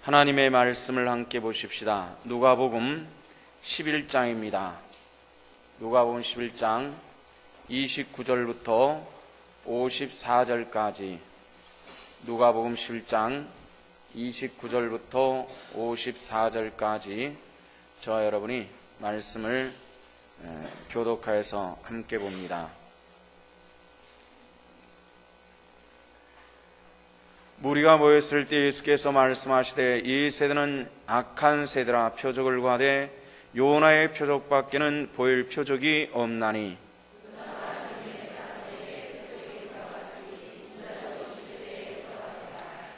하나님의 말씀을 함께 보십시다. 누가복음 11장입니다. 누가복음 11장 29절부터 54절까지 누가복음 11장 29절부터 54절까지 저와 여러분이 말씀을 교독하여서 함께 봅니다. 무리가 모였을 때 예수께서 말씀하시되 이 세대는 악한 세대라 표적을 구하되 요나의 표적밖에는 보일 표적이 없나니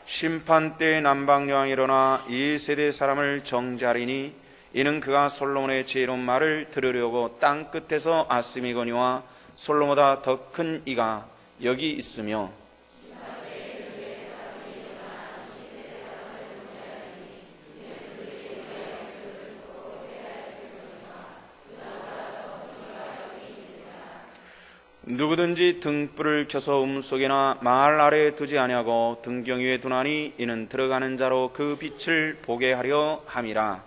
심판 때 남방여왕이 일어나 이 세대 사람을 정죄하리니 이는 그가 솔로몬의 지혜로운 말을 들으려고 땅 끝에서 아스미거니와 솔로몬보다 더 큰 이가 여기 있으며 누구든지 등불을 켜서 음속에나 말 아래에 두지 아니하고 등경 위에 두나니 이는 들어가는 자로 그 빛을 보게 하려 함이라.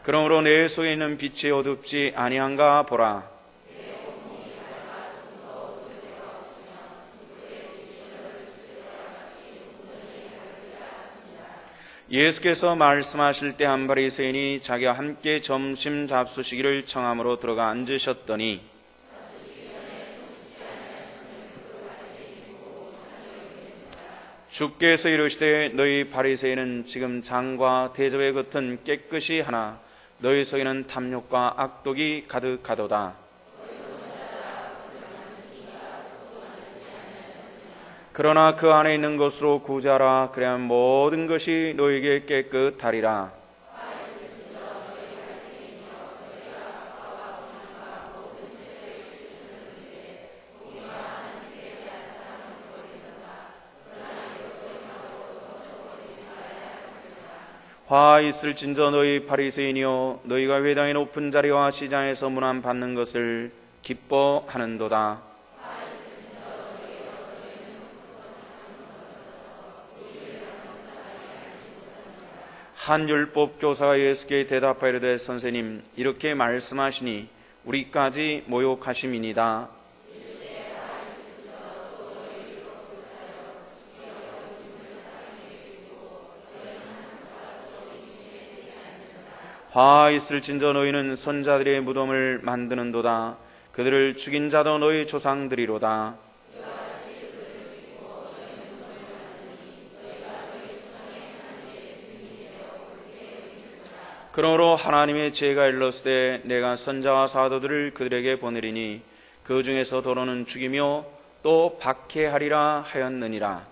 그러므로 내 속에 있는 빛이 어둡지 아니한가 보라. 예수께서 말씀하실 때 한 바리새인이 자기와 함께 점심 잡수시기를 청함으로 들어가 앉으셨더니 주께서 이르시되 너희 바리새인은 지금 장과 대접의 겉은 깨끗이 하나 너희 속에는 탐욕과 악독이 가득하도다. 그러나 그 안에 있는 것으로 구제하라. 그래야만 모든 것이 너에게 깨끗하리라. 화 있을진저 너희 바리새인이여 너희가 회당의 높은 자리와 시장에서 문안 받는 것을 기뻐하는도다. 한 율법 교사가 예수께 대답하여 이르되 선생님 이렇게 말씀하시니 우리까지 모욕하심이니이다. 화 있을진저 너희는 선자들의 무덤을 만드는도다. 그들을 죽인 자도 너희 조상들이로다. 그러므로 하나님의 지혜가 일렀으되 내가 선자와 사도들을 그들에게 보내리니 그 중에서 도로는 죽이며 또 박해하리라 하였느니라.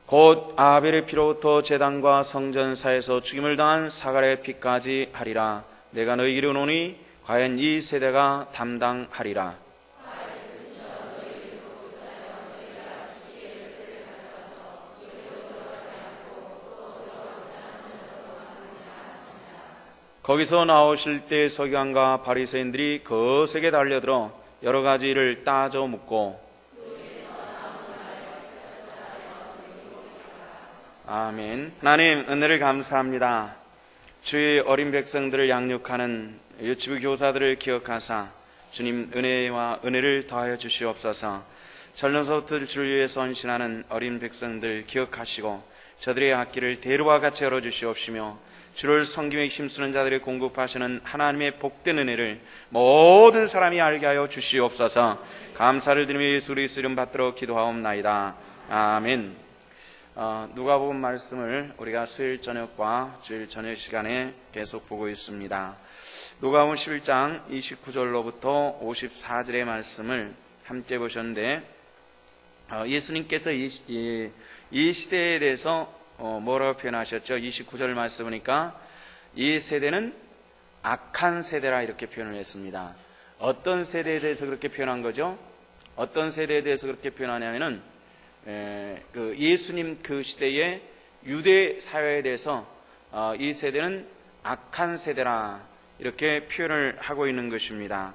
곧 아벨의 피로부터 제단과 성전사에서 죽임을 당한 사갈의 피까지 하리라. 내가 너희에게 이르노니 과연 이 세대가 담당하리라. 거기서 나오실 때 서기관과 바리새인들이 거세게 달려들어 여러 가지 일을 따져 묻고 아멘. 하나님 은혜를 감사합니다. 주의 어린 백성들을 양육하는 유치부 교사들을 기억하사 주님 은혜와 은혜를 더하여 주시옵소서. 전년서부터 주를 위해 헌신하는 어린 백성들 기억하시고 저들의 앞길을 대로와 같이 열어주시옵시며 주를 섬김에 힘쓰는 자들의 공급하시는 하나님의 복된 은혜를 모든 사람이 알게 하여 주시옵소서. 감사를 드리며 예수 그리스도 이름 받들어 기도하옵나이다. 아멘. 누가복음 말씀을 우리가 수요일 저녁과 주일 저녁 시간에 계속 보고 있습니다. 누가복음 11장 29절로부터 54절의 말씀을 함께 보셨는데 예수님께서 이 시대에 대해서 뭐라고 표현하셨죠? 29절 말씀 보니까 이 세대는 악한 세대라 이렇게 표현을 했습니다. 어떤 세대에 대해서 그렇게 표현한 거죠? 어떤 세대에 대해서 그렇게 표현하냐면은 그 예수님 그 시대의 유대 사회에 대해서 이 세대는 악한 세대라 이렇게 표현을 하고 있는 것입니다.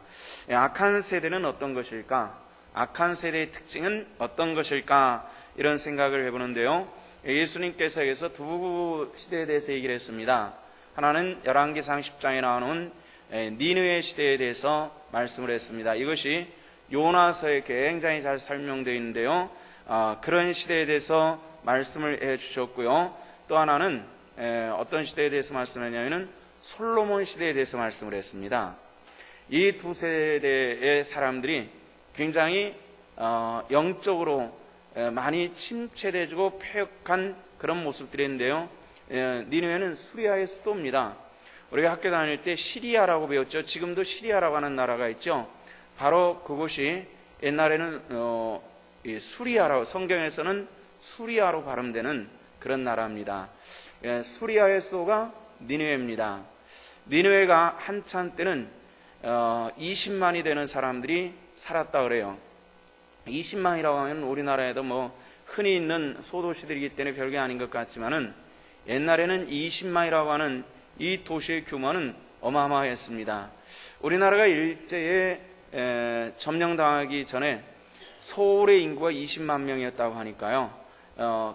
악한 세대는 어떤 것일까? 악한 세대의 특징은 어떤 것일까? 이런 생각을 해보는데요. 예수님께서 여기서 두 시대에 대해서 얘기를 했습니다. 하나는 열왕기상 10장에 나오는 니느웨 시대에 대해서 말씀을 했습니다. 이것이 요나서에 굉장히 잘 설명되어 있는데요. 그런 시대에 대해서 말씀을 해주셨고요. 또 하나는 어떤 시대에 대해서 말씀했냐면 솔로몬 시대에 대해서 말씀을 했습니다. 이 두 세대의 사람들이 굉장히 영적으로 많이 침체되고 폐역한 그런 모습들인데요. 니느웨는 수리아의 수도입니다. 우리가 학교 다닐 때 시리아라고 배웠죠. 지금도 시리아라고 하는 나라가 있죠. 바로 그곳이 옛날에는 수리아라고, 성경에서는 수리아로 발음되는 그런 나라입니다. 수리아의 수도가 니느웨입니다. 니느웨가 한참 때는 20만이 되는 사람들이 살았다 그래요. 20만이라고 하면 우리나라에도 흔히 있는 소도시들이기 때문에 별게 아닌 것 같지만은 옛날에는 20만이라고 하는 이 도시의 규모는 어마어마했습니다. 우리나라가 일제에 점령당하기 전에 서울의 인구가 20만 명이었다고 하니까요.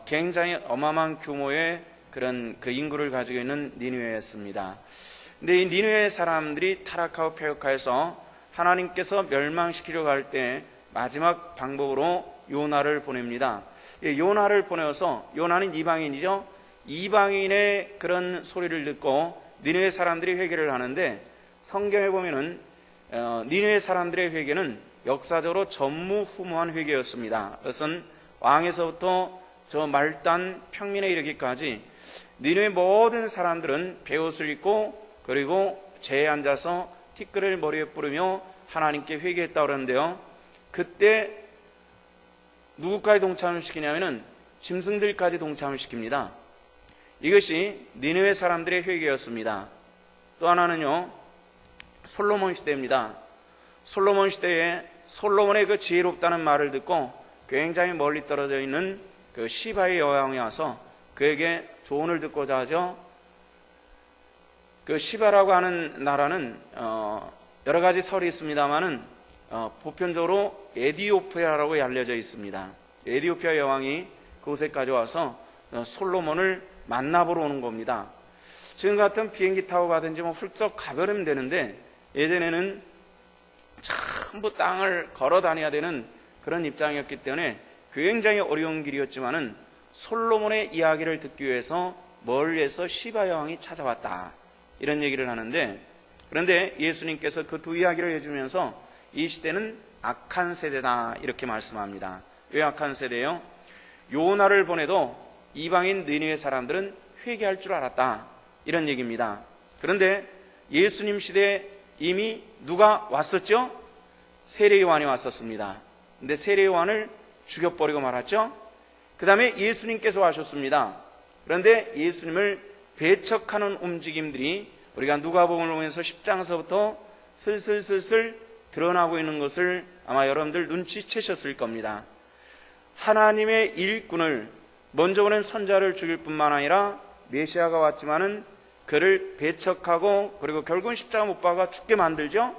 굉장히 어마어마한 규모의 그런 그 인구를 가지고 있는 니느웨였습니다. 근데 이 니느웨 사람들이 타락하고 폐역하여서 하나님께서 멸망시키려고 할 때 마지막 방법으로 요나를 보냅니다. 요나를 보내어서, 요나는 이방인이죠. 이방인의 그런 소리를 듣고 니느웨 사람들이 회개를 하는데, 성경에 보면은 니느웨 사람들의 회개는 역사적으로 전무후무한 회개였습니다. 그것은 왕에서부터 저 말단 평민에 이르기까지 니느웨 모든 사람들은 베옷을 입고 그리고 재에 앉아서 티끌을 머리에 뿌리며 하나님께 회개했다고 그러는데요. 그때 누구까지 동참을 시키냐면은 짐승들까지 동참을 시킵니다. 이것이 니느웨 사람들의 회개였습니다. 또 하나는요, 솔로몬 시대입니다. 솔로몬 시대에 솔로몬의 그 지혜롭다는 말을 듣고 굉장히 멀리 떨어져 있는 그 시바의 여왕이 와서 그에게 조언을 듣고자 하죠. 그 시바라고 하는 나라는 여러 가지 설이 있습니다만은 보편적으로 에디오피아라고 알려져 있습니다. 에디오피아 여왕이 그곳에까지 와서 솔로몬을 만나보러 오는 겁니다. 지금 같은 비행기 타고 가든지 훌쩍 가버리면 되는데, 예전에는 전부 땅을 걸어 다녀야 되는 그런 입장이었기 때문에 굉장히 어려운 길이었지만은 솔로몬의 이야기를 듣기 위해서 멀리에서 시바 여왕이 찾아왔다, 이런 얘기를 하는데, 그런데 예수님께서 그 두 이야기를 해주면서 이 시대는 악한 세대다 이렇게 말씀합니다. 왜 악한 세대예요? 요나를 보내도 이방인 니느웨 사람들은 회개할 줄 알았다, 이런 얘기입니다. 그런데 예수님 시대에 이미 누가 왔었죠? 세례 요한이 왔었습니다. 근데 세례 요한을 죽여버리고 말았죠. 그 다음에 예수님께서 하셨습니다. 그런데 예수님을 배척하는 움직임들이 우리가 누가복음을 보면서 10장서부터 슬슬 드러나고 있는 것을 아마 여러분들 눈치채셨을 겁니다. 하나님의 일꾼을 먼저 오는 선자를 죽일 뿐만 아니라 메시아가 왔지만은 그를 배척하고 그리고 결국은 십자가 못 박아 죽게 만들죠.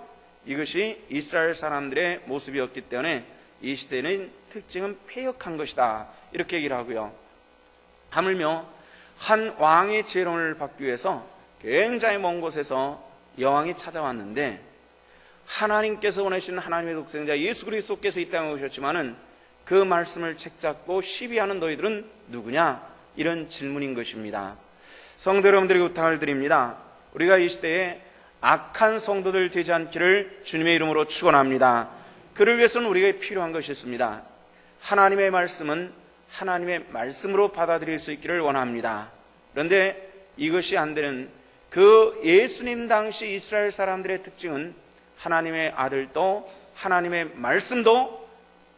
이것이 이스라엘 사람들의 모습이었기 때문에 이 시대는 특징은 폐역한 것이다, 이렇게 얘기를 하고요. 하물며 한 왕의 지혜로움을 받기 위해서 굉장히 먼 곳에서 여왕이 찾아왔는데, 하나님께서 보내신 하나님의 독생자 예수 그리스도께서 이 땅에 오셨지만은 그 말씀을 책잡고 시비하는 너희들은 누구냐, 이런 질문인 것입니다. 성도 여러분들에게 부탁을 드립니다. 우리가 이 시대에 악한 성도들 되지 않기를 주님의 이름으로 축원합니다. 그를 위해서는 우리가 필요한 것이 있습니다. 하나님의 말씀은 하나님의 말씀으로 받아들일 수 있기를 원합니다. 그런데 이것이 안 되는 그 예수님 당시 이스라엘 사람들의 특징은 하나님의 아들도 하나님의 말씀도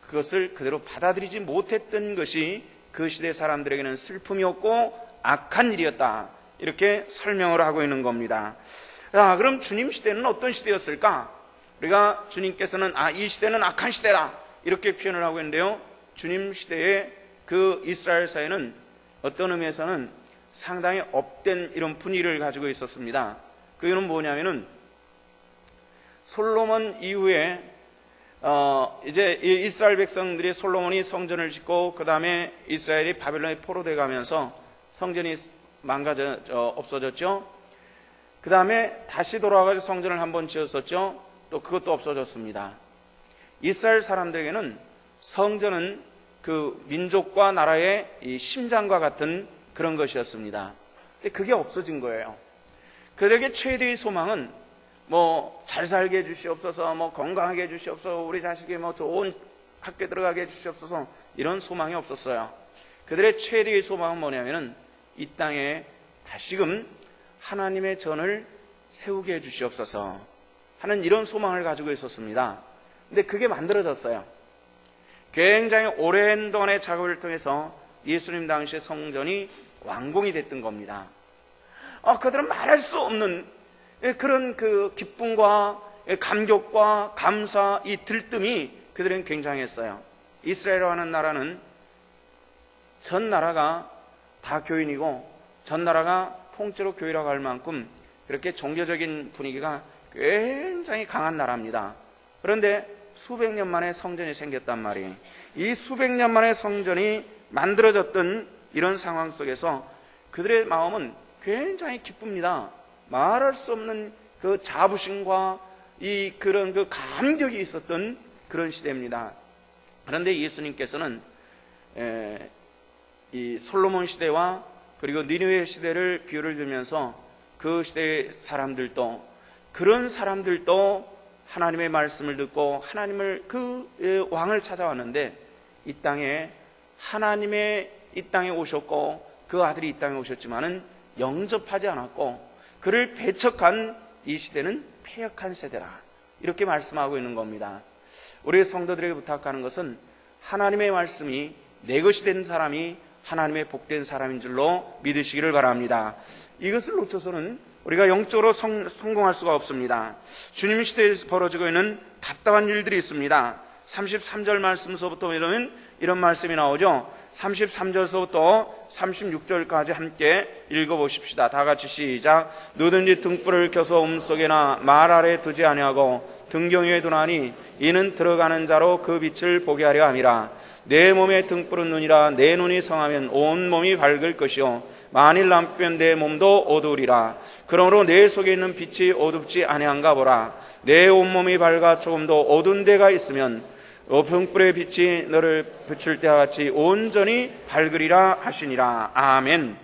그것을 그대로 받아들이지 못했던 것이 그 시대 사람들에게는 슬픔이었고 악한 일이었다, 이렇게 설명을 하고 있는 겁니다. 자, 그럼 주님 시대는 어떤 시대였을까? 우리가 주님께서는 이 시대는 악한 시대다, 이렇게 표현을 하고 있는데요. 주님 시대의 그 이스라엘 사회는 어떤 의미에서는 상당히 업된 이런 분위기를 가지고 있었습니다. 그 이유는 뭐냐면은 솔로몬 이후에 이제 이스라엘 백성들이 솔로몬이 성전을 짓고 그 다음에 이스라엘이 바벨론에 포로돼 가면서 성전이 없어졌죠. 그 다음에 다시 돌아와서 성전을 한번 지었었죠. 또 그것도 없어졌습니다. 이스라엘 사람들에게는 성전은 그 민족과 나라의 이 심장과 같은 그런 것이었습니다. 근데 그게 없어진 거예요. 그들에게 최대의 소망은 뭐 잘 살게 해주시옵소서, 뭐 건강하게 해주시옵소서, 우리 자식이 뭐 좋은 학교에 들어가게 해주시옵소서, 이런 소망이 없었어요. 그들의 최대의 소망은 뭐냐면은 이 땅에 다시금 하나님의 전을 세우게 해주시옵소서 하는 이런 소망을 가지고 있었습니다. 근데 그게 만들어졌어요. 굉장히 오랜 동안의 작업을 통해서 예수님 당시의 성전이 완공이 됐던 겁니다. 그들은 말할 수 없는 그런 그 기쁨과 감격과 감사, 이 들뜸이 그들은 굉장했어요. 이스라엘이라는 나라는 전 나라가 다 교인이고 전 나라가 통째로 교회라고 할 만큼 그렇게 종교적인 분위기가 굉장히 강한 나라입니다. 그런데 수백 년 만에 성전이 생겼단 말이에요. 이 수백 년 만에 성전이 만들어졌던 이런 상황 속에서 그들의 마음은 굉장히 기쁩니다. 말할 수 없는 그 자부심과 이 그런 그 감격이 있었던 그런 시대입니다. 그런데 예수님께서는 이 솔로몬 시대와 그리고 니느웨 시대를 비유를 들면서 그 시대의 사람들도, 그런 사람들도 하나님의 말씀을 듣고 하나님을 그 왕을 찾아왔는데 이 땅에 하나님의 이 땅에 오셨고 그 아들이 이 땅에 오셨지만은 영접하지 않았고 그를 배척한 이 시대는 패역한 세대라, 이렇게 말씀하고 있는 겁니다. 우리 성도들에게 부탁하는 것은 하나님의 말씀이 내 것이 된 사람이 하나님의 복된 사람인 줄로 믿으시기를 바랍니다. 이것을 놓쳐서는 우리가 영적으로 성공할 수가 없습니다. 주님 시대에 벌어지고 있는 답답한 일들이 있습니다. 33절 말씀서부터 이런 말씀이 나오죠. 33절서부터 36절까지 함께 읽어보십시다. 다 같이 시작. 누든지 등불을 켜서 속에나 말 아래 두지 아니하고 등경 위에 두나니 이는 들어가는 자로 그 빛을 보게 하려 함이라. 내 몸의 등불은 눈이라. 내 눈이 성하면 온 몸이 밝을 것이요 만일 lampi면 내 몸도 어두우리라. 그러므로 내 속에 있는 빛이 어둡지 아니한가 보라. 내 온몸이 밝아 조금도 어두운 데가 있으면 등불의 빛이 너를 비출 때와 같이 온전히 밝으리라 하시니라. 아멘.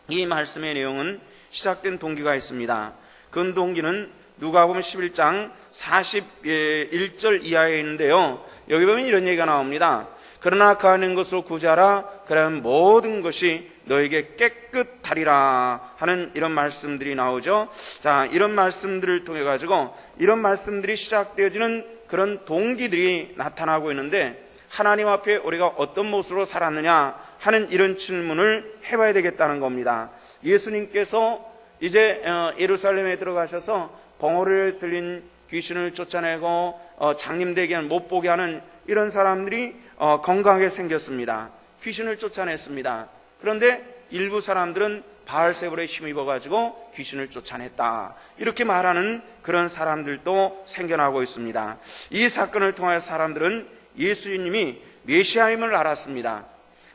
이 말씀의 내용은 시작된 동기가 있습니다. 그 동기는 누가복음 11장 41절 이하에 있는데요, 여기 보면 이런 얘기가 나옵니다. 그러나 그 하는 것으로 구제하라. 그러면 모든 것이 너에게 깨끗하리라 하는 이런 말씀들이 나오죠. 자, 이런 말씀들을 통해 가지고 이런 말씀들이 시작되어지는 그런 동기들이 나타나고 있는데, 하나님 앞에 우리가 어떤 모습으로 살았느냐 하는 이런 질문을 해봐야 되겠다는 겁니다. 예수님께서 이제 예루살렘에 들어가셔서 벙어리를 들린 귀신을 쫓아내고 장님되게 못 보게 하는 이런 사람들이 건강하게 생겼습니다. 귀신을 쫓아냈습니다. 그런데 일부 사람들은 바알세불에 힘입어가지고 귀신을 쫓아냈다, 이렇게 말하는 그런 사람들도 생겨나고 있습니다. 이 사건을 통하여 사람들은 예수님이 메시아임을 알았습니다.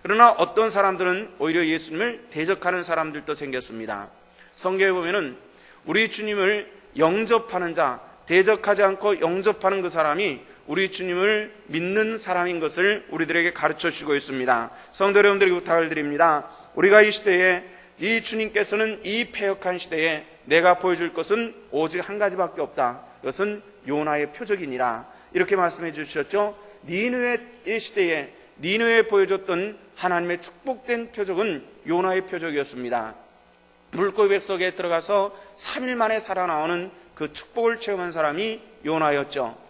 그러나 어떤 사람들은 오히려 예수님을 대적하는 사람들도 생겼습니다. 성경에 보면은 우리 주님을 영접하는 자, 대적하지 않고 영접하는 그 사람이 우리 주님을 믿는 사람인 것을 우리들에게 가르쳐 주고 있습니다. 성도 여러분들에게 부탁을 드립니다. 우리가 이 시대에, 이 주님께서는 이 패역한 시대에 내가 보여줄 것은 오직 한 가지밖에 없다. 그것은 요나의 표적이니라, 이렇게 말씀해 주셨죠. 니느웨 시대에 니느웨에 보여줬던 하나님의 축복된 표적은 요나의 표적이었습니다. 물고기 백 속에 들어가서 3일 만에 살아나오는 그 축복을 체험한 사람이 요나였죠.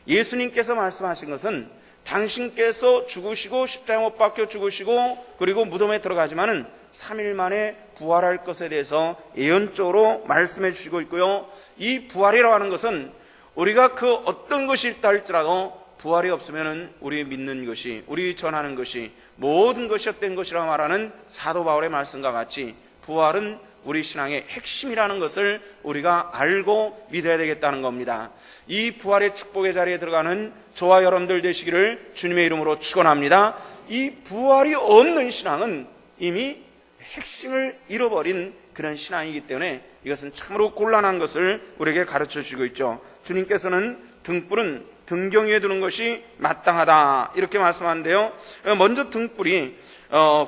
예수님께서 말씀하신 것은 당신께서 죽으시고 십자가에 못 박혀 죽으시고 그리고 무덤에 들어가지만은 3일 만에 부활할 것에 대해서 예언적으로 말씀해 주시고 있고요. 이 부활이라고 하는 것은 우리가 그 어떤 것이 있다 할지라도 부활이 없으면은 우리 믿는 것이, 우리 전하는 것이 모든 것이 헛된 것이라고 말하는 사도 바울의 말씀과 같이 부활은 우리 신앙의 핵심이라는 것을 우리가 알고 믿어야 되겠다는 겁니다. 이 부활의 축복의 자리에 들어가는 저와 여러분들 되시기를 주님의 이름으로 축원합니다. 이 부활이 없는 신앙은 이미 핵심을 잃어버린 그런 신앙이기 때문에 이것은 참으로 곤란한 것을 우리에게 가르쳐 주시고 있죠. 주님께서는 등불은 등경 위에 두는 것이 마땅하다 이렇게 말씀하는데요. 먼저 등불이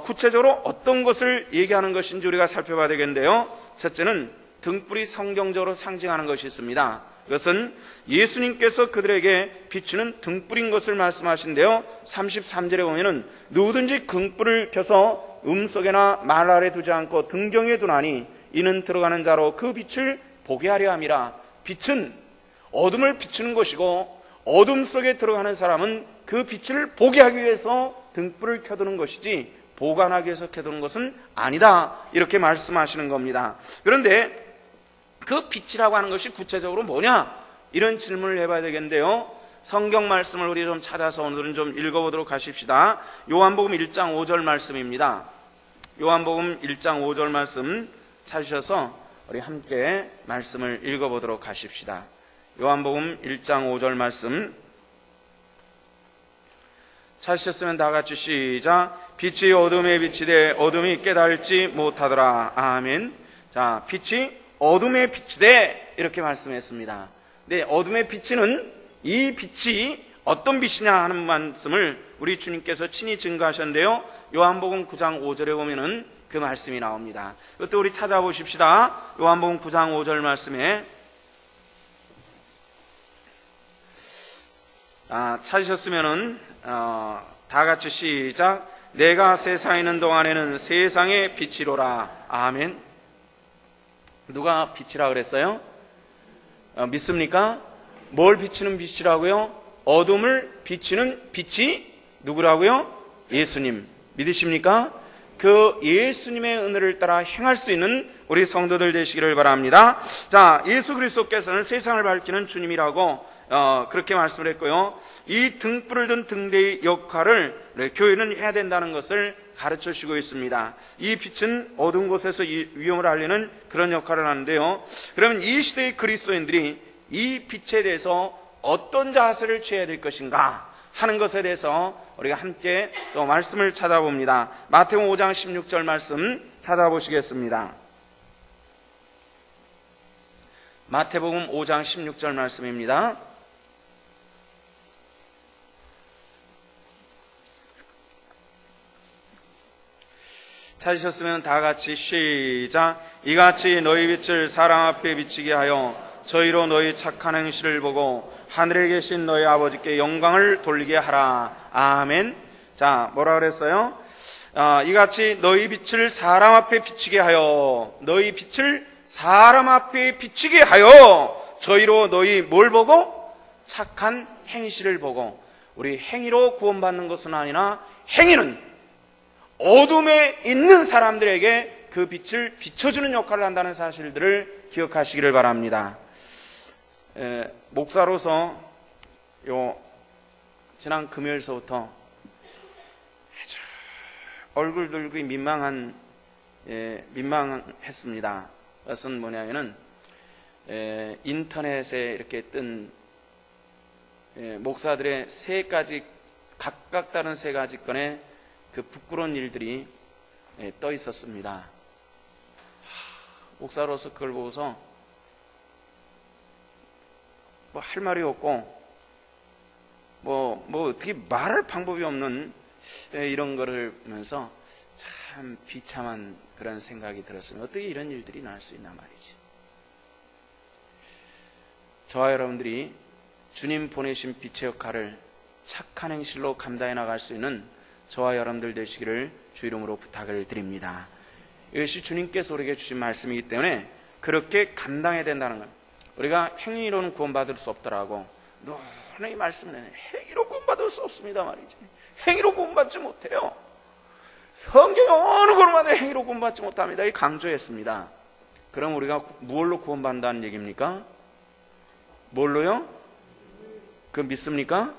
구체적으로 어떤 것을 얘기하는 것인지 우리가 살펴봐야 되겠는데요. 첫째는 등불이 성경적으로 상징하는 것이 있습니다. 이것은 예수님께서 그들에게 비추는 등불인 것을 말씀하신데요. 33절에 보면은 누구든지 등불을 켜서 음속에나 말 아래 두지 않고 등경에 두나니 이는 들어가는 자로 그 빛을 보게 하려 함이라. 빛은 어둠을 비추는 것이고 어둠 속에 들어가는 사람은 그 빛을 보게 하기 위해서 등불을 켜두는 것이지 보관하기 위해서 켜두는 것은 아니다 이렇게 말씀하시는 겁니다. 그런데 그 빛이라고 하는 것이 구체적으로 뭐냐? 이런 질문을 해봐야 되겠는데요. 성경 말씀을 우리 좀 찾아서 오늘은 좀 읽어보도록 하십시다. 요한복음 1장 5절 말씀입니다. 요한복음 1장 5절 말씀 찾으셔서 우리 함께 말씀을 읽어보도록 하십시다. 요한복음 1장 5절 말씀 찾으셨으면 다 같이 시작. 빛이 어둠에 비치되 어둠이 깨달지 못하더라. 아멘. 자, 빛이 어둠에 비치되 이렇게 말씀했습니다. 네, 어둠에 비치는 이 빛이 어떤 빛이냐 하는 말씀을 우리 주님께서 친히 증거하셨는데요. 요한복음 9장 5절에 보면은 그 말씀이 나옵니다. 이것도 우리 찾아보십시다. 요한복음 9장 5절 말씀에 찾으셨으면은 다 같이 시작. 내가 세상에 있는 동안에는 세상의 빛이로라. 아멘. 누가 빛이라 그랬어요? 믿습니까? 뭘 비치는 빛이라고요? 어둠을 비치는 빛이 누구라고요? 예수님. 믿으십니까? 그 예수님의 은혜를 따라 행할 수 있는 우리 성도들 되시기를 바랍니다. 자, 예수 그리스도께서는 세상을 밝히는 주님이라고 그렇게 말씀을 했고요. 이 등불을 든 등대의 역할을 교회는 해야 된다는 것을 가르쳐 주시고 있습니다. 이 빛은 어두운 곳에서 위험을 알리는 그런 역할을 하는데요. 그러면 이 시대의 그리스도인들이 이 빛에 대해서 어떤 자세를 취해야 될 것인가 하는 것에 대해서 우리가 함께 또 말씀을 찾아봅니다. 마태복음 5장 16절 말씀 찾아보시겠습니다. 마태복음 5장 16절 말씀입니다. 찾으셨으면 다 같이 시작. 이같이 너희 빛을 사람 앞에 비치게 하여 저희로 너희 착한 행실을 보고 하늘에 계신 너희 아버지께 영광을 돌리게 하라. 아멘. 자, 뭐라 그랬어요? 이같이 너희 빛을 사람 앞에 비치게 하여, 너희 빛을 사람 앞에 비치게 하여 저희로 너희 뭘 보고? 착한 행실을 보고. 우리 행위로 구원받는 것은 아니나 행위는 어둠에 있는 사람들에게 그 빛을 비춰주는 역할을 한다는 사실들을 기억하시기를 바랍니다. 목사로서 지난 금요일서부터 아주 얼굴 들기 민망했습니다. 그것은 뭐냐면은 인터넷에 이렇게 뜬 목사들의 각각 다른 세 가지 건의 그 부끄러운 일들이 떠 있었습니다. 목사로서 그걸 보고서 뭐 할 말이 없고 뭐 어떻게 말할 방법이 없는 이런 거를 보면서 참 비참한 그런 생각이 들었습니다. 어떻게 이런 일들이 날 수 있나 말이지. 저와 여러분들이 주님 보내신 빛의 역할을 착한 행실로 감당해 나갈 수 있는 저와 여러분들 되시기를 주 이름으로 부탁을 드립니다. 이것이 주님께서 우리에게 주신 말씀이기 때문에 그렇게 감당해야 된다는 거예요. 우리가 행위로는 구원받을 수 없더라고. 너는 이 말씀은 행위로 구원받을 수 없습니다 말이지. 행위로 구원받지 못해요. 성경에 어느 곳마다 행위로 구원받지 못합니다. 이 강조했습니다. 그럼 우리가 무엇로 구원받는다는 얘기입니까? 뭘로요? 그 믿습니까?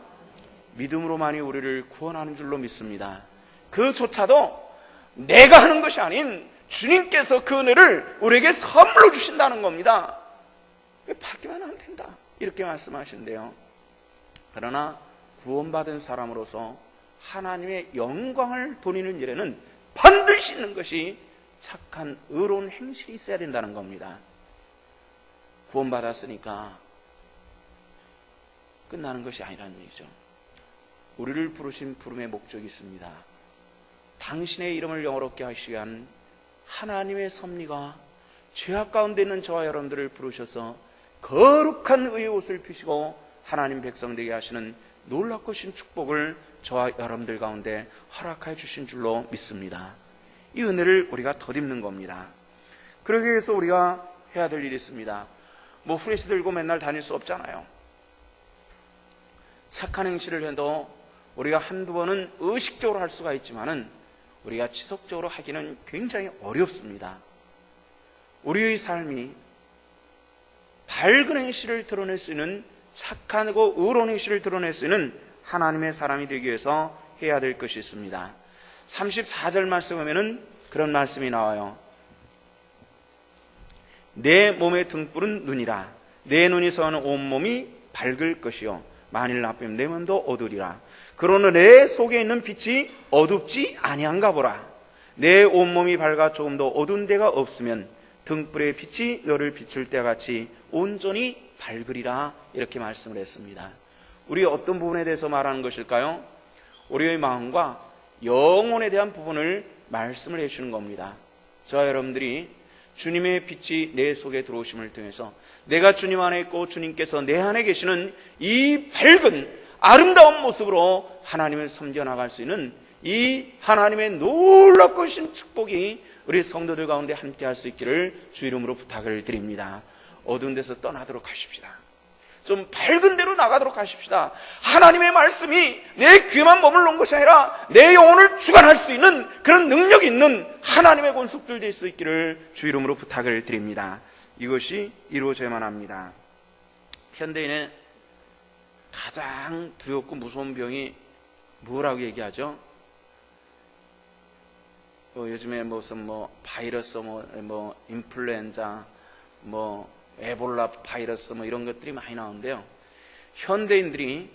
믿음으로만이 우리를 구원하는 줄로 믿습니다. 그조차도 내가 하는 것이 아닌 주님께서 그 은혜를 우리에게 선물로 주신다는 겁니다. 받기만 하면 된다, 이렇게 말씀하신대요. 그러나 구원받은 사람으로서 하나님의 영광을 돌리는 일에는 반드시 있는 것이 착한 의로운 행실이 있어야 된다는 겁니다. 구원받았으니까 끝나는 것이 아니라는 얘기죠. 우리를 부르신 부름의 목적이 있습니다. 당신의 이름을 영어롭게 하시기 위한 하나님의 섭리가 죄악 가운데 있는 저와 여러분들을 부르셔서 거룩한 의의 옷을 피시고 하나님 백성 되게 하시는 놀랍고 신 축복을 저와 여러분들 가운데 허락해 주신 줄로 믿습니다. 이 은혜를 우리가 덧입는 겁니다. 그러기 위해서 우리가 해야 될 일이 있습니다. 후레쉬 들고 맨날 다닐 수 없잖아요. 착한 행실을 해도 우리가 한두 번은 의식적으로 할 수가 있지만은 우리가 지속적으로 하기는 굉장히 어렵습니다. 우리의 삶이 밝은 행실을 드러낼 수 있는, 착하고 의로운 행실을 드러낼 수 있는 하나님의 사람이 되기 위해서 해야 될 것이 있습니다. 34절 말씀 보면은 그런 말씀이 나와요. 내 몸의 등불은 눈이라. 내 눈이 서는 온몸이 밝을 것이요 만일 나쁘면 내 몸도 어두리라. 그러나 내 속에 있는 빛이 어둡지 아니한가 보라. 내 온몸이 밝아 조금도 어두운 데가 없으면 등불의 빛이 너를 비출 때와 같이 온전히 밝으리라. 이렇게 말씀을 했습니다. 우리 어떤 부분에 대해서 말하는 것일까요? 우리의 마음과 영혼에 대한 부분을 말씀을 해주는 겁니다. 저와 여러분들이 주님의 빛이 내 속에 들어오심을 통해서 내가 주님 안에 있고 주님께서 내 안에 계시는 이 밝은 아름다운 모습으로 하나님을 섬겨나갈 수 있는 이 하나님의 놀랍고 신 축복이 우리 성도들 가운데 함께 할 수 있기를 주 이름으로 부탁을 드립니다. 어두운 데서 떠나도록 하십시다. 좀 밝은 데로 나가도록 하십시다. 하나님의 말씀이 내 귀에만 머물러 온 것이 아니라 내 영혼을 주관할 수 있는 그런 능력이 있는 하나님의 권속들 될 수 있기를 주 이름으로 부탁을 드립니다. 이것이 이루어져야만 합니다. 현대인의 가장 두렵고 무서운 병이 뭐라고 얘기하죠? 요즘에 무슨 바이러스, 인플루엔자, 에볼라 바이러스 이런 것들이 많이 나오는데요. 현대인들이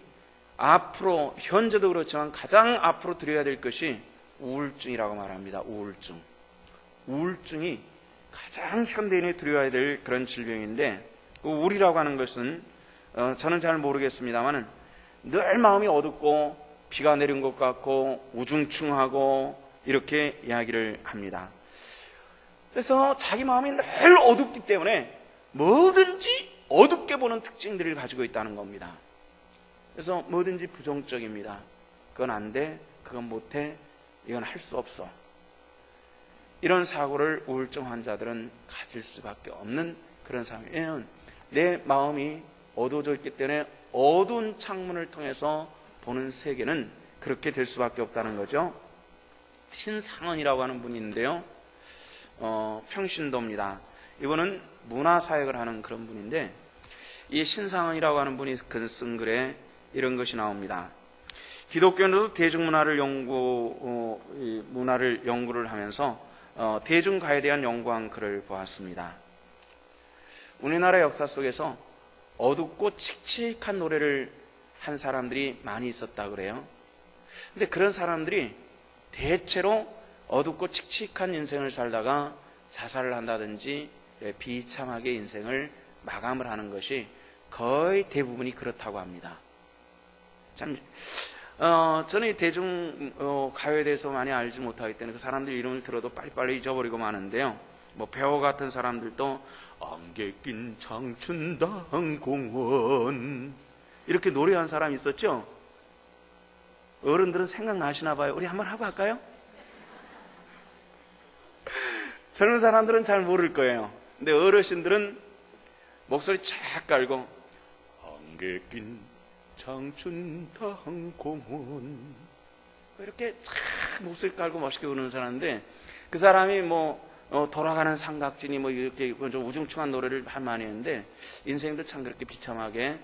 앞으로, 현재도 그렇지만 가장 앞으로 드려야 될 것이 우울증이라고 말합니다. 우울증이 가장 현대인이 드려야 될 그런 질병인데, 우울이라고 하는 것은 저는 잘 모르겠습니다만 늘 마음이 어둡고 비가 내린 것 같고 우중충하고 이렇게 이야기를 합니다. 그래서 자기 마음이 늘 어둡기 때문에 뭐든지 어둡게 보는 특징들을 가지고 있다는 겁니다. 그래서 뭐든지 부정적입니다. 그건 안 돼, 그건 못해, 이건 할 수 없어. 이런 사고를 우울증 환자들은 가질 수밖에 없는 그런 상황이에요. 왜냐하면 내 마음이 어두워져 있기 때문에 어두운 창문을 통해서 보는 세계는 그렇게 될 수밖에 없다는 거죠. 신상원이라고 하는 분이 있는데요. 평신도입니다. 이분은 문화사역을 하는 그런 분인데, 이 신상원이라고 하는 분이 쓴 글에 이런 것이 나옵니다. 기독교인으로서 대중문화를 연구를 하면서 대중가에 대한 연구한 글을 보았습니다. 우리나라 역사 속에서 어둡고 칙칙한 노래를 한 사람들이 많이 있었다 그래요. 근데 그런 사람들이 대체로 어둡고 칙칙한 인생을 살다가 자살을 한다든지 비참하게 인생을 마감을 하는 것이 거의 대부분이 그렇다고 합니다. 참, 저는 이 대중 가요에 대해서 많이 알지 못하기 때문에 그 사람들 이름을 들어도 빨리빨리 잊어버리고 마는데요. 배우 같은 사람들도 안개 낀 장춘당 공원 이렇게 노래한 사람이 있었죠. 어른들은 생각나시나 봐요. 우리 한번 하고 할까요? 젊은 사람들은 잘 모를 거예요. 근데 어르신들은 목소리 쫙 깔고 안개 낀 장춘당 공원 이렇게 쫙 목소리 깔고 멋있게 부르는 사람인데, 그 사람이 돌아가는 삼각진이 이렇게 좀 우중충한 노래를 많이 했는데 인생도 참 그렇게 비참하게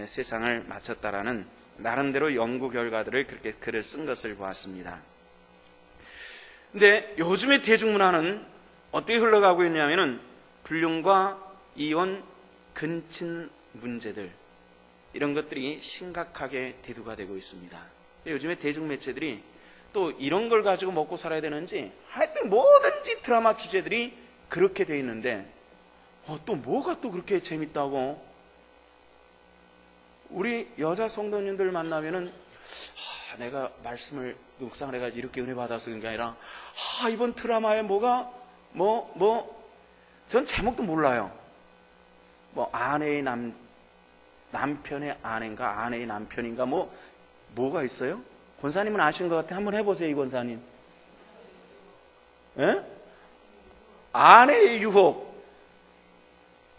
세상을 마쳤다라는 나름대로 연구 결과들을 그렇게 글을 쓴 것을 보았습니다. 근데 요즘의 대중문화는 어떻게 흘러가고 있냐면은 불륜과 이혼, 근친 문제들, 이런 것들이 심각하게 대두가 되고 있습니다. 요즘에 대중매체들이 또 이런 걸 가지고 먹고 살아야 되는지 하여튼 뭐든지 드라마 주제들이 그렇게 돼 있는데 또 뭐가 또 그렇게 재밌다고. 우리 여자 성도님들 만나면은 내가 말씀을 묵상을 해가지고 이렇게 은혜 받아서 그런 게 아니라 이번 드라마에 뭐가 전 제목도 몰라요. 아내의 남편의 아내인가 아내의 남편인가 뭐가 있어요? 권사님은 아시는 것 같아요. 한번 해보세요, 이 권사님. 예? 아내의 유혹.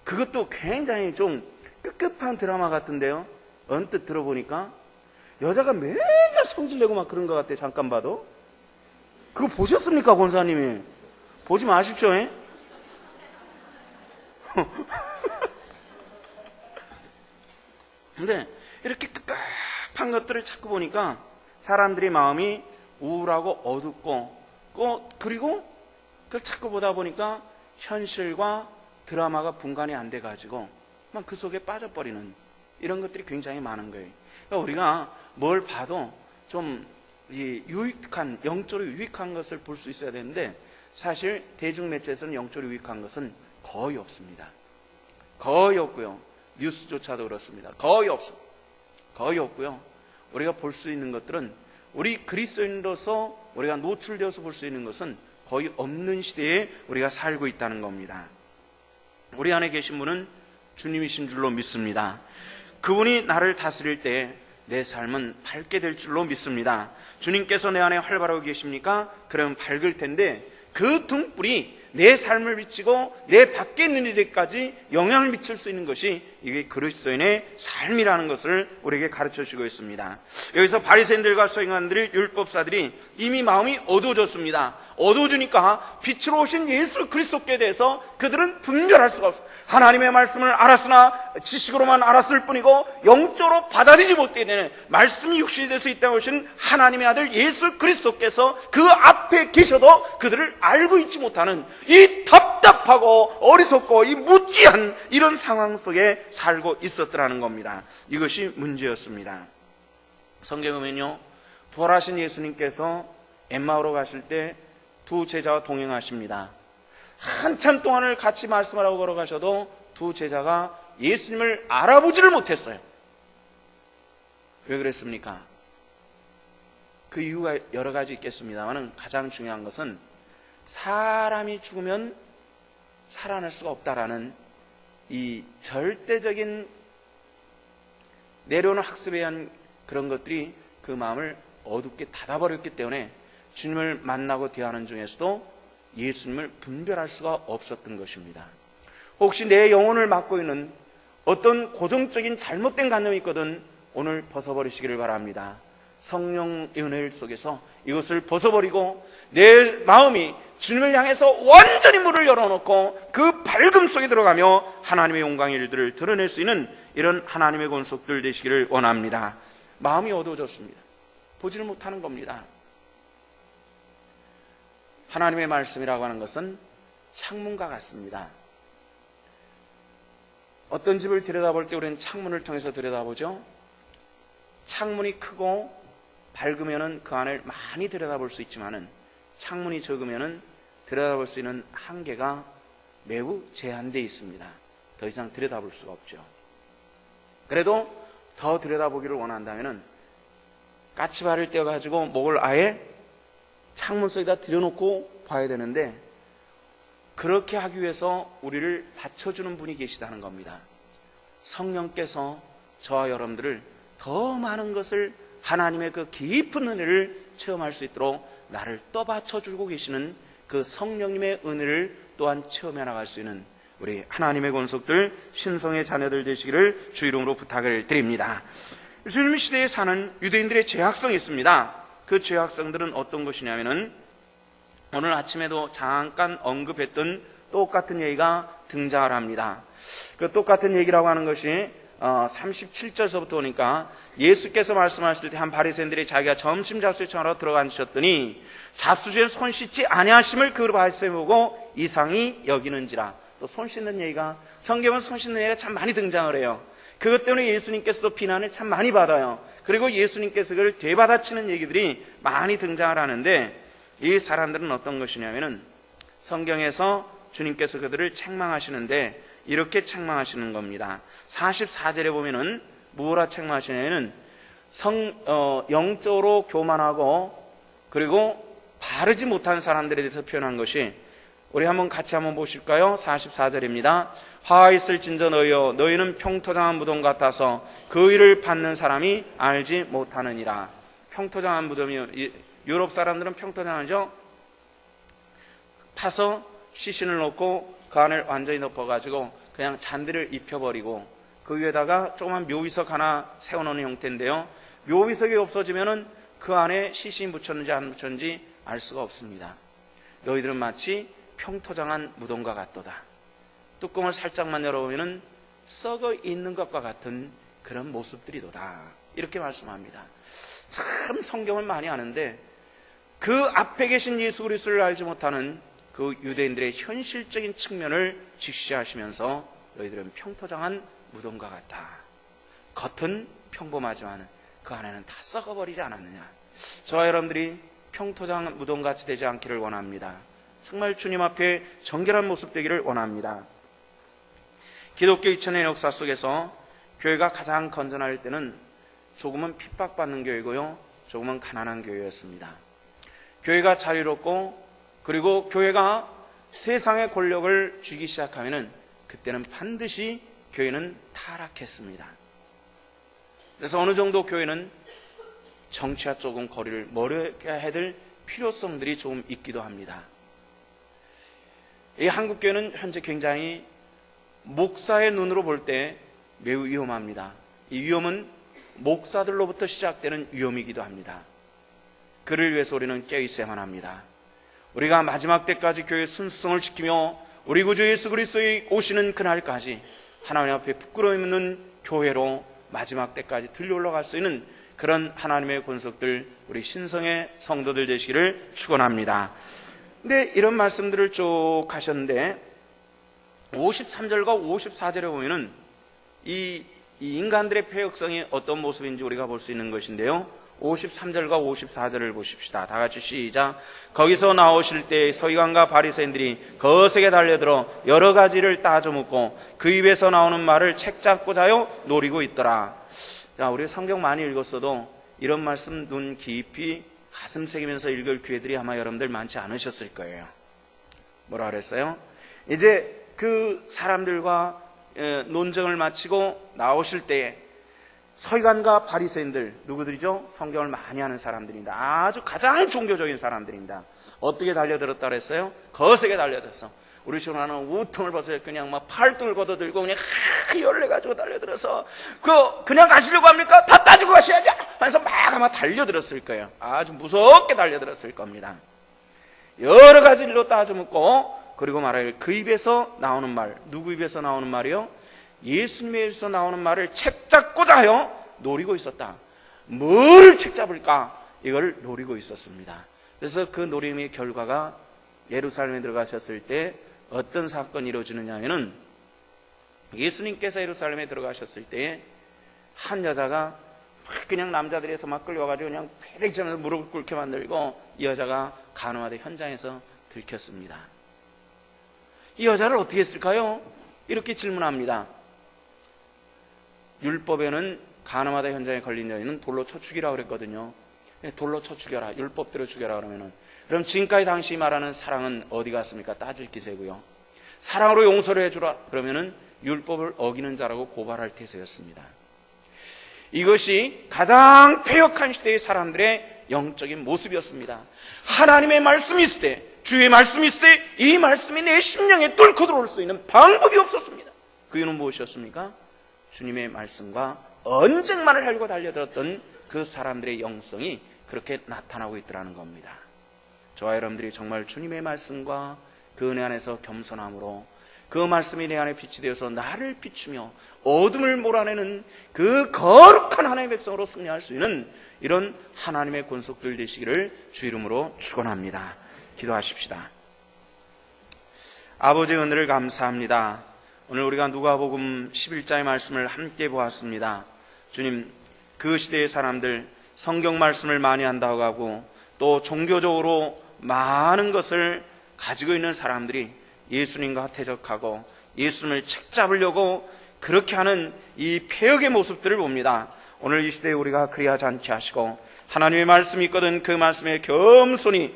그것도 굉장히 좀 급급한 드라마 같은데요. 언뜻 들어보니까 여자가 맨날 성질내고 막 그런 것 같아요. 잠깐 봐도. 그거 보셨습니까, 권사님이? 보지 마십시오. 예? 근데 이렇게 급급한 것들을 자꾸 보니까 사람들의 마음이 우울하고 어둡고 그리고 그걸 자꾸 보다 보니까 현실과 드라마가 분간이 안 돼가지고 막 그 속에 빠져버리는 이런 것들이 굉장히 많은 거예요. 그러니까 우리가 뭘 봐도 좀 유익한, 영적으로 유익한 것을 볼 수 있어야 되는데 사실 대중매체에서는 영적으로 유익한 것은 거의 없습니다. 거의 없고요. 뉴스조차도 그렇습니다. 거의 없고요. 우리가 볼 수 있는 것들은 우리 그리스도인으로서 우리가 노출되어서 볼 수 있는 것은 거의 없는 시대에 우리가 살고 있다는 겁니다. 우리 안에 계신 분은 주님이신 줄로 믿습니다. 그분이 나를 다스릴 때 내 삶은 밝게 될 줄로 믿습니다. 주님께서 내 안에 활발하고 계십니까? 그러면 밝을 텐데 그 등불이 내 삶을 비치고 내 밖에 있는 이들까지 영향을 미칠 수 있는 것이 이게 그리스도인의 삶이라는 것을 우리에게 가르쳐 주고 있습니다. 여기서 바리새인들과 서기관들이 율법사들이 이미 마음이 어두워졌습니다. 어두워지니까 빛으로 오신 예수 그리스도께 대해서 그들은 분별할 수가 없어요. 하나님의 말씀을 알았으나 지식으로만 알았을 뿐이고 영적으로 받아들이지 못하게 되는 말씀이 육신이 될 수 있다고 하신 하나님의 아들 예수 그리스도께서 그 앞에 계셔도 그들을 알고 있지 못하는 이 답답하고 어리석고 이 무지한 이런 상황 속에 살고 있었더라는 겁니다. 이것이 문제였습니다. 성경에 보면요, 부활하신 예수님께서 엠마오로 가실 때 두 제자와 동행하십니다. 한참 동안을 같이 말씀을 하고 걸어가셔도 두 제자가 예수님을 알아보지를 못했어요. 왜 그랬습니까? 그 이유가 여러 가지 있겠습니다만 가장 중요한 것은 사람이 죽으면 살아날 수가 없다라는 이 절대적인 내려오는 학습에 의한 그런 것들이 그 마음을 어둡게 닫아버렸기 때문에 주님을 만나고 대하는 중에서도 예수님을 분별할 수가 없었던 것입니다. 혹시 내 영혼을 맡고 있는 어떤 고정적인 잘못된 관념이 있거든 오늘 벗어버리시기를 바랍니다. 성령의 은혜 속에서 이것을 벗어버리고 내 마음이 주님을 향해서 완전히 문을 열어놓고 그 밝음 속에 들어가며 하나님의 영광의 일들을 드러낼 수 있는 이런 하나님의 권속들 되시기를 원합니다. 마음이 어두워졌습니다. 보지를 못하는 겁니다. 하나님의 말씀이라고 하는 것은 창문과 같습니다. 어떤 집을 들여다볼 때 우리는 창문을 통해서 들여다보죠. 창문이 크고 밝으면은 그 안을 많이 들여다볼 수 있지만은 창문이 적으면은 들여다볼 수 있는 한계가 매우 제한되어 있습니다. 더 이상 들여다볼 수가 없죠. 그래도 더 들여다보기를 원한다면은 까치발을 떼어가지고 목을 아예 창문 속에다 들여놓고 봐야 되는데 그렇게 하기 위해서 우리를 받쳐주는 분이 계시다는 겁니다. 성령께서 저와 여러분들을 더 많은 것을 하나님의 그 깊은 은혜를 체험할 수 있도록 나를 떠받쳐주고 계시는 그 성령님의 은혜를 또한 체험해 나갈 수 있는 우리 하나님의 권속들 신성의 자녀들 되시기를 주 이름으로 부탁을 드립니다. 주님 시대에 사는 유대인들의 죄악성이 있습니다. 그 죄악성들은 어떤 것이냐면은 오늘 아침에도 잠깐 언급했던 똑같은 얘기가 등장을 합니다. 그 똑같은 얘기라고 하는 것이 37절서부터 오니까 예수께서 말씀하실 때 한 바리새인들이 자기가 점심 잡수처럼 들어가셨더니 잡수시에 손 씻지 아니하심을 그 바리새인 보고 이상히 여기는지라. 또 손 씻는 얘기가, 성경은 손 씻는 얘기가 참 많이 등장을 해요. 그것 때문에 예수님께서도 비난을 참 많이 받아요. 그리고 예수님께서 그걸 되받아치는 얘기들이 많이 등장을 하는데, 이 사람들은 어떤 것이냐면은 성경에서 주님께서 그들을 책망하시는데 이렇게 책망하시는 겁니다. 44절에 보면은 뭐라 책망하시냐면은 영적으로 교만하고 그리고 바르지 못한 사람들에 대해서 표현한 것이, 우리 한번 같이 한번 보실까요? 44절입니다. 화 있을진저 너희는 평토장한 무덤 같아서 그 일을 받는 사람이 알지 못하느니라. 평토장한 무덤이, 유럽 사람들은 평토장하죠. 파서 시신을 넣고 그 안을 완전히 덮어가지고 그냥 잔디를 입혀버리고 그 위에다가 조그만 묘비석 하나 세워놓는 형태인데요. 묘비석이 없어지면은 그 안에 시신이 묻혔는지 안 묻혔는지 알 수가 없습니다. 너희들은 마치 평토장한 무덤과 같도다. 뚜껑을 살짝만 열어보면은 썩어 있는 것과 같은 그런 모습들이도다. 이렇게 말씀합니다. 참 성경을 많이 아는데 그 앞에 계신 예수 그리스도를 알지 못하는 그 유대인들의 현실적인 측면을 직시하시면서 너희들은 평토장한 무덤과 같다. 겉은 평범하지만 그 안에는 다 썩어버리지 않았느냐. 저와 여러분들이 평토장 무덤같이 되지 않기를 원합니다. 정말 주님 앞에 정결한 모습 되기를 원합니다. 기독교 2000년 역사 속에서 교회가 가장 건전할 때는 조금은 핍박받는 교회고요, 조금은 가난한 교회였습니다. 교회가 자유롭고 그리고 교회가 세상의 권력을 쥐기 시작하면은 그때는 반드시 교회는 타락했습니다. 그래서 어느 정도 교회는 정치와 조금 거리를 멀게 해야 될 필요성들이 조금 있기도 합니다. 이 한국 교회는 현재 굉장히 목사의 눈으로 볼 때 매우 위험합니다. 이 위험은 목사들로부터 시작되는 위험이기도 합니다. 그를 위해서 우리는 깨어있어야만 합니다. 우리가 마지막 때까지 교회의 순수성을 지키며 우리 구주 예수 그리스도의 오시는 그날까지 하나님 앞에 부끄러움 없는 교회로 마지막 때까지 들려 올라갈 수 있는 그런 하나님의 권속들, 우리 신성의 성도들 되시기를 축원합니다. 근데 이런 말씀들을 쭉 하셨는데 53절과 54절에 보면은 이 인간들의 폐역성이 어떤 모습인지 우리가 볼 수 있는 것인데요. 53절과 54절을 보십시다. 다 같이 시작. 거기서 나오실 때 서기관과 바리새인들이 거세게 달려들어 여러 가지를 따져 묻고 그 입에서 나오는 말을 책 잡고 자요 노리고 있더라. 자, 우리 성경 많이 읽었어도 이런 말씀 눈 깊이 가슴 새기면서 읽을 기회들이 아마 여러분들 많지 않으셨을 거예요. 뭐라 그랬어요? 이제 그 사람들과 논쟁을 마치고 나오실 때에 서기관과 바리새인들, 누구들이죠? 성경을 많이 아는 사람들입니다. 아주 가장 종교적인 사람들입니다. 어떻게 달려들었다 그랬어요? 거세게 달려들었어. 우리 신랑은 우통을 벗어 그냥 막 팔뚝을 걷어들고 그냥 열내가지고 달려들어서 그냥 가시려고 합니까? 다 따지고 가셔야죠! 하면서 막 아마 달려들었을 거예요. 아주 무섭게 달려들었을 겁니다. 여러 가지 일로 따져묻고 그리고 말하길 그 입에서 나오는 말, 누구 입에서 나오는 말이요? 예수님의 입에서 나오는 말을 책 잡고자 하여 노리고 있었다. 뭘 책 잡을까? 이걸 노리고 있었습니다. 그래서 그 노림의 결과가 예루살렘에 들어가셨을 때 어떤 사건이 이루어지느냐 하면은 예수님께서 예루살렘에 들어가셨을 때 한 여자가 그냥 남자들에서 막 끌려와가지고 그냥 패대기처럼 무릎을 꿇게 만들고 이 여자가 간호하던 현장에서 들켰습니다. 이 여자를 어떻게 했을까요? 이렇게 질문합니다. 율법에는 간음하다 현장에 걸린 여인은 돌로 쳐 죽이라고 그랬거든요. 돌로 쳐 죽여라. 율법대로 죽여라 그러면은. 그럼 지금까지 당시 말하는 사랑은 어디 갔습니까? 따질 기세고요. 사랑으로 용서를 해주라. 그러면은 율법을 어기는 자라고 고발할 태세였습니다. 이것이 가장 패역한 시대의 사람들의 영적인 모습이었습니다. 하나님의 말씀이 있을 때, 주의 말씀이 있을 때 이 말씀이 내 심령에 뚫고 들어올 수 있는 방법이 없었습니다. 그 이유는 무엇이었습니까? 주님의 말씀과 언쟁만을 하려고 달려들었던 그 사람들의 영성이 그렇게 나타나고 있더라는 겁니다. 저와 여러분들이 정말 주님의 말씀과 그 은혜 안에서 겸손함으로 그 말씀이 내 안에 빛이 되어서 나를 비추며 어둠을 몰아내는 그 거룩한 하나님의 백성으로 승리할 수 있는 이런 하나님의 권속들 되시기를 주 이름으로 축원합니다. 기도하십시다. 아버지의 은혜를 감사합니다. 오늘 우리가 누가복음 11장의 말씀을 함께 보았습니다. 주님, 그 시대의 사람들 성경 말씀을 많이 한다고 하고 또 종교적으로 많은 것을 가지고 있는 사람들이 예수님과 대적하고 예수님을 책잡으려고 그렇게 하는 이 패역의 모습들을 봅니다. 오늘 이 시대에 우리가 그리하지 않게 하시고 하나님의 말씀이 있거든 그 말씀에 겸손히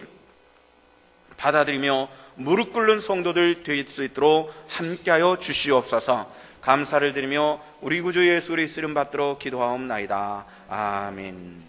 받아들이며 무릎 꿇는 성도들 될 수 있도록 함께하여 주시옵소서. 감사를 드리며 우리 구주 예수 그리스도 이름 받들어 기도하옵나이다. 아멘.